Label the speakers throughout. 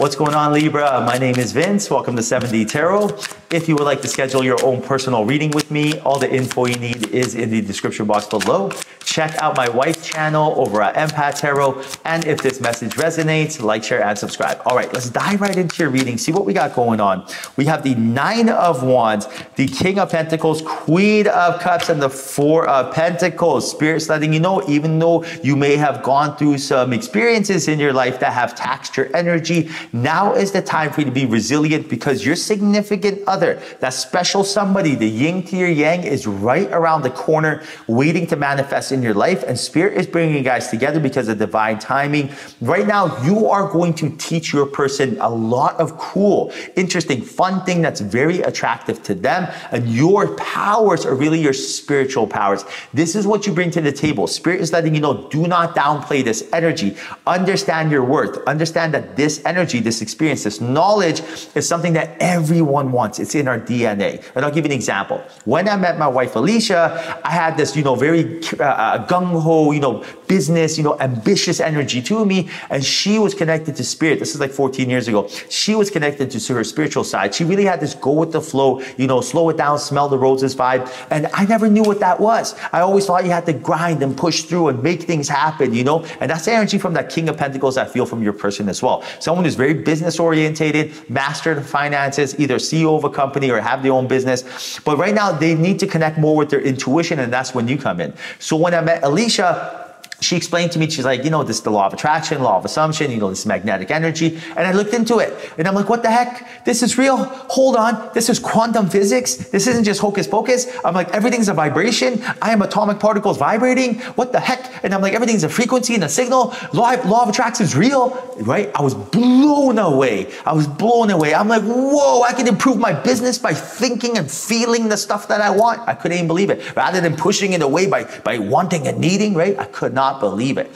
Speaker 1: What's going on, Libra? My name is Vince. Welcome to 7D Tarot. If you would like to schedule your own personal reading with me, all the info you need is in the description box below. Check out my wife's channel over at Empath Tarot. And if this message resonates, like, share, and subscribe. All right, let's dive right into your reading. See what we got going on. We have the Nine of Wands, the King of Pentacles, Queen of Cups, and the Four of Pentacles. Spirit's letting you know, even though you may have gone through some experiences in your life that have taxed your energy, now is the time for you to be resilient, because your significant other, that special somebody, the yin to your yang, is right around the corner waiting to manifest in your life. And Spirit is bringing you guys together because of divine timing. Right now, you are going to teach your person a lot of cool, interesting, fun thing that's very attractive to them. And your powers are really your spiritual powers. This is what you bring to the table. Spirit is letting you know, do not downplay this energy. Understand your worth. Understand that this energy, this experience, this knowledge is something that everyone wants. It's in our DNA. And I'll give you an example. When I met my wife, Alicia, I had this, very gung-ho, business, ambitious energy to me. And she was connected to Spirit. This is like 14 years ago. She was connected to her spiritual side. She really had this go with the flow, slow it down, smell the roses vibe. And I never knew what that was. I always thought you had to grind and push through and make things happen, And that's the energy from that King of Pentacles I feel from your person as well. Someone who's very business orientated, master the finances, either CEO of a company or have their own business. But right now they need to connect more with their intuition, and that's when you come in. So when I met Alicia, she explained to me, she's like, this is the law of attraction, law of assumption, this is magnetic energy. And I looked into it and I'm like, what the heck? This is real. Hold on. This is quantum physics. This isn't just hocus pocus. I'm like, everything's a vibration. I am atomic particles vibrating. What the heck? And I'm like, everything's a frequency and a signal. Law of attraction is real, right? I was blown away. I'm like, whoa, I can improve my business by thinking and feeling the stuff that I want. I couldn't even believe it. Rather than pushing it away by wanting and needing, right? I could not believe it.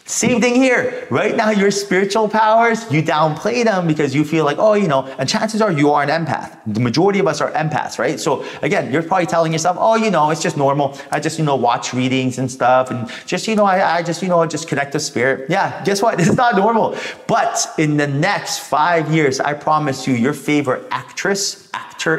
Speaker 1: Same thing here. Right now, your spiritual powers, you downplay them because you feel like, and chances are you are an empath. The majority of us are empaths, right? So again, you're probably telling yourself, it's just normal. I just, watch readings and stuff. And just, I just connect to Spirit. Yeah, guess what? It's not normal. But in the next 5 years, I promise you, your favorite actor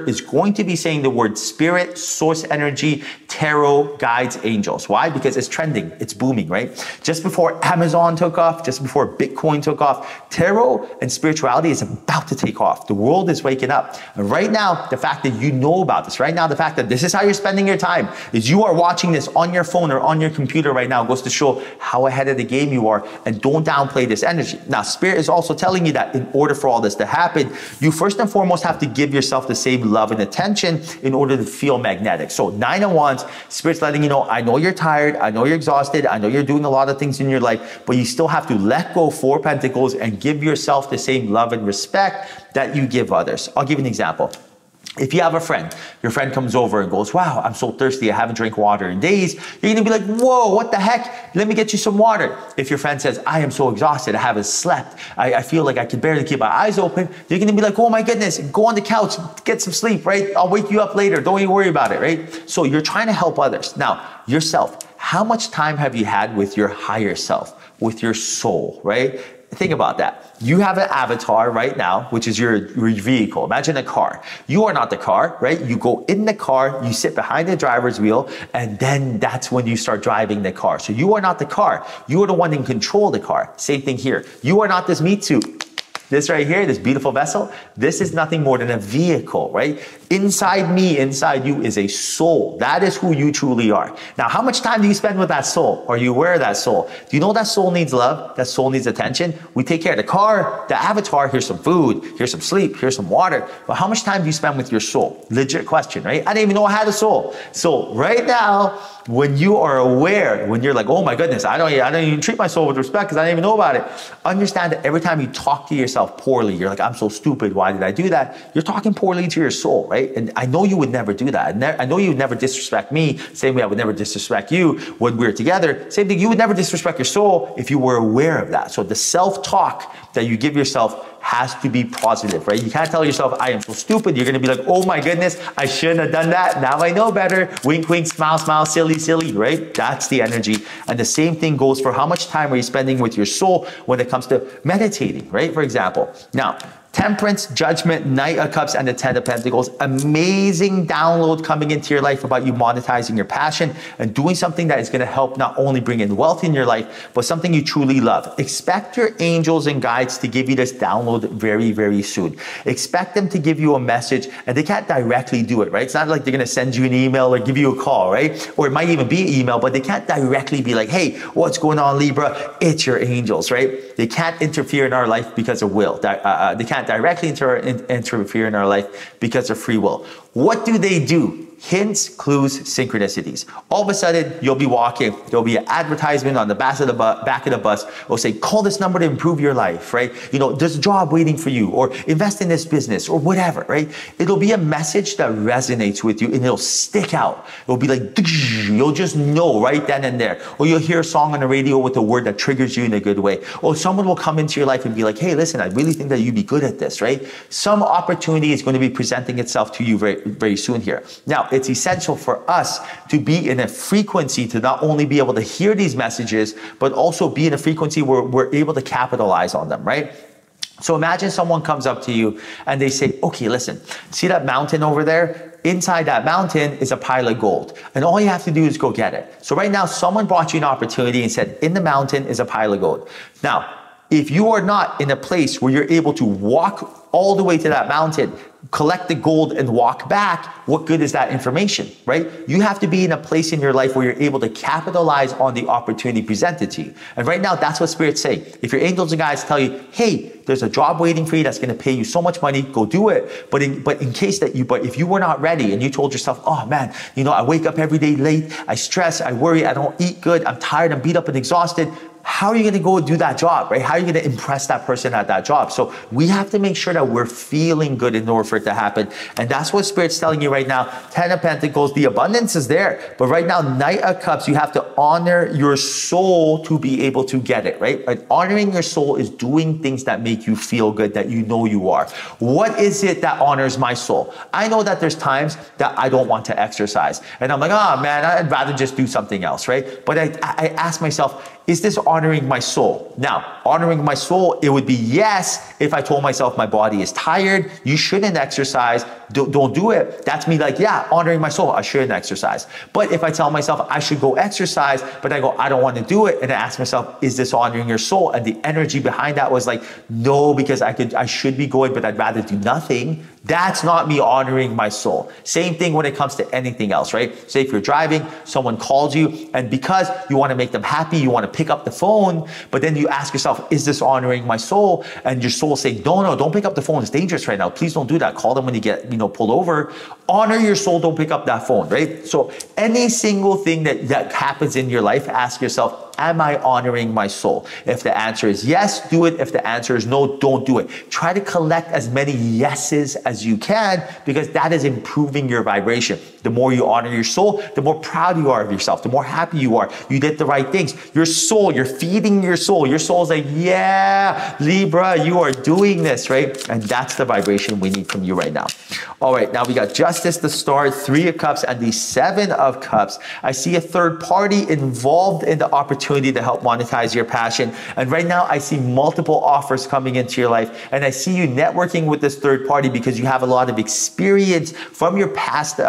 Speaker 1: is going to be saying the word Spirit, source energy, tarot, guides, angels. Why? Because it's trending. It's booming, right? Just before Amazon took off, just before Bitcoin took off, tarot and spirituality is about to take off. The world is waking up. And right now, the fact that you know about this, right now, the fact that this is how you're spending your time, is you are watching this on your phone or on your computer right now, goes to show how ahead of the game you are. And don't downplay this energy. Now, Spirit is also telling you that in order for all this to happen, you first and foremost have to give yourself the same love and attention in order to feel magnetic. So 9 of Wands, Spirit's letting you know, I know you're tired, I know you're exhausted, I know you're doing a lot of things in your life, but you still have to let go 4 Pentacles and give yourself the same love and respect that you give others. I'll give you an example. If you have a friend, your friend comes over and goes, wow, I'm so thirsty, I haven't drank water in days. You're gonna be like, whoa, what the heck? Let me get you some water. If your friend says, I am so exhausted, I haven't slept, I feel like I can barely keep my eyes open, you're gonna be like, oh my goodness, go on the couch, get some sleep, right? I'll wake you up later, don't even worry about it, right? So you're trying to help others. Now, yourself, how much time have you had with your higher self, with your soul, right? Think about that. You have an avatar right now, which is your vehicle. Imagine a car. You are not the car, right? You go in the car, you sit behind the driver's wheel, and then that's when you start driving the car. So you are not the car. You are the one in control of the car. Same thing here. You are not this meat suit. This right here, this beautiful vessel, this is nothing more than a vehicle, right? Inside me, inside you is a soul. That is who you truly are. Now, how much time do you spend with that soul? Are you aware of that soul? Do you know that soul needs love? That soul needs attention? We take care of the car, the avatar, here's some food, here's some sleep, here's some water. But how much time do you spend with your soul? Legit question, right? I didn't even know I had a soul. So right now, when you are aware, when you're like, oh my goodness, I don't even treat my soul with respect because I didn't even know about it. Understand that every time you talk to yourself poorly, you're like, I'm so stupid. Why did I do that? You're talking poorly to your soul, right? And I know you would never do that. I know you would never disrespect me. Same way I would never disrespect you when we're together. Same thing, you would never disrespect your soul if you were aware of that. So the self-talk that you give yourself has to be positive, right? You can't tell yourself, I am so stupid. You're going to be like, oh my goodness, I shouldn't have done that. Now I know better. Wink, wink, smile, smile, silly, silly, right? That's the energy. And the same thing goes for how much time are you spending with your soul when it comes to meditating, right? For example, now, Temperance, Judgment, Knight of Cups, and the Ten of Pentacles. Amazing download coming into your life about you monetizing your passion and doing something that is going to help not only bring in wealth in your life, but something you truly love. Expect your angels and guides to give you this download very, very soon. Expect them to give you a message, and they can't directly do it, right? It's not like they're going to send you an email or give you a call, right? Or it might even be email, but they can't directly be like, hey, what's going on, Libra? It's your angels, right? They can't interfere in our life because of will. They can't directly interfere in our life because of free will. What do they do? Hints, clues, synchronicities. All of a sudden, you'll be walking. There'll be an advertisement on the back of the bus. It'll say, call this number to improve your life, right? You know, there's a job waiting for you, or invest in this business, or whatever, right? It'll be a message that resonates with you, and it'll stick out. It'll be like, you'll just know right then and there. Or you'll hear a song on the radio with a word that triggers you in a good way. Or someone will come into your life and be like, hey, listen, I really think that you'd be good at this, right? Some opportunity is going to be presenting itself to you very, very soon here. Now, it's essential for us to be in a frequency to not only be able to hear these messages, but also be in a frequency where we're able to capitalize on them, right? So imagine someone comes up to you and they say, okay, listen, see that mountain over there? Inside that mountain is a pile of gold, and all you have to do is go get it. So right now, someone brought you an opportunity and said, in the mountain is a pile of gold. Now, if you are not in a place where you're able to walk all the way to that mountain, collect the gold and walk back, what good is that information, right? You have to be in a place in your life where you're able to capitalize on the opportunity presented to you. And right now, that's what Spirit's saying. If your angels and guides tell you, hey, there's a job waiting for you that's going to pay you so much money, go do it. But if you were not ready and you told yourself, oh man, you know, I wake up every day late, I stress, I worry, I don't eat good, I'm tired, I'm beat up and exhausted. How are you going to go do that job, right? How are you going to impress that person at that job? So we have to make sure that we're feeling good in order for it to happen. And that's what Spirit's telling you right now. Ten of Pentacles, the abundance is there. But right now, Knight of Cups, you have to honor your soul to be able to get it, right? And honoring your soul is doing things that make you feel good, that you know you are. What is it that honors my soul? I know that there's times that I don't want to exercise. And I'm like, oh man, I'd rather just do something else, right? But I ask myself, is this honoring my soul? Now, honoring my soul, it would be yes if I told myself my body is tired, you shouldn't exercise, don't do it. That's me like, yeah, honoring my soul, I shouldn't exercise. But if I tell myself I should go exercise, but I go, I don't want to do it, and I ask myself, is this honoring your soul? And the energy behind that was like, no, because I should be going, but I'd rather do nothing. That's not me honoring my soul. Same thing when it comes to anything else, right? Say if you're driving, someone calls you, and because you want to make them happy, you want to pick up the phone, but then you ask yourself, is this honoring my soul? And your soul saying, no, don't pick up the phone. It's dangerous right now. Please don't do that. Call them when you get, pulled over. Honor your soul. Don't pick up that phone, right? So any single thing that happens in your life, ask yourself, am I honoring my soul? If the answer is yes, do it. If the answer is no, don't do it. Try to collect as many yeses as you can, because that is improving your vibration. The more you honor your soul, the more proud you are of yourself, the more happy you are. You did the right things. Your soul, you're feeding your soul. Your soul's like, yeah, Libra, you are doing this, right? And that's the vibration we need from you right now. All right, now we got Justice, the Star, Three of Cups, and the Seven of Cups. I see a third party involved in the opportunity to help monetize your passion. And right now, I see multiple offers coming into your life. And I see you networking with this third party because you have a lot of experience from your past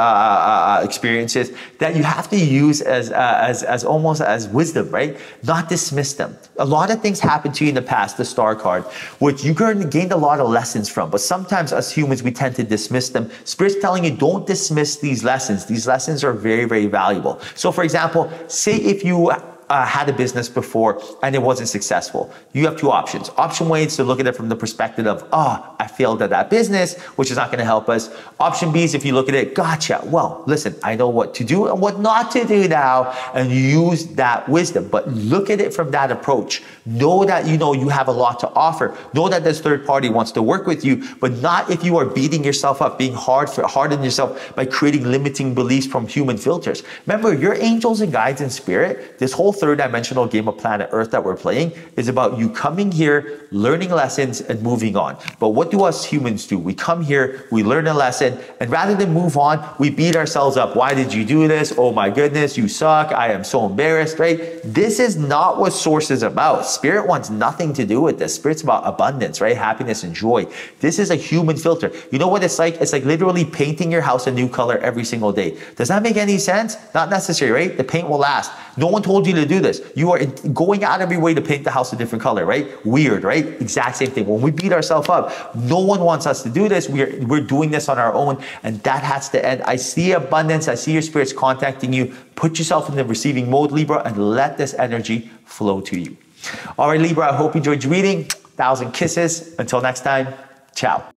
Speaker 1: experiences that you have to use as almost as wisdom, right? Not dismiss them. A lot of things happened to you in the past, the Star card, which you gained a lot of lessons from. But sometimes as humans, we tend to dismiss them. Spirit's telling you, don't dismiss these lessons. These lessons are very, very valuable. So for example, say if you had a business before and it wasn't successful, you have two options. Option one is to look at it from the perspective of, I I failed at that business, which is not going to help us. Option B is if you look at it, gotcha. Well, listen, I know what to do and what not to do now, and use that wisdom. But look at it from that approach. Know that you have a lot to offer. Know that this third party wants to work with you, but not if you are beating yourself up, being hard on yourself by creating limiting beliefs from human filters. Remember, your angels and guides and spirit, this whole third dimensional game of planet Earth that we're playing is about you coming here, learning lessons, and moving on. But what do us humans do? We come here, we learn a lesson, and rather than move on, we beat ourselves up. Why did you do this? Oh my goodness, you suck. I am so embarrassed, right? This is not what Source is about. Spirit wants nothing to do with this. Spirit's about abundance, right? Happiness and joy. This is a human filter. You know what it's like? It's like literally painting your house a new color every single day. Does that make any sense? Not necessary, right? The paint will last. No one told you to do this. You are going out of your way to paint the house a different color, right? Weird, right? Exact same thing. When we beat ourselves up, no one wants us to do this. We're doing this on our own, and that has to end. I see abundance. I see your spirits contacting you. Put yourself in the receiving mode, Libra, and let this energy flow to you. All right, Libra, I hope you enjoyed your reading. 1,000 kisses. Until next time, ciao.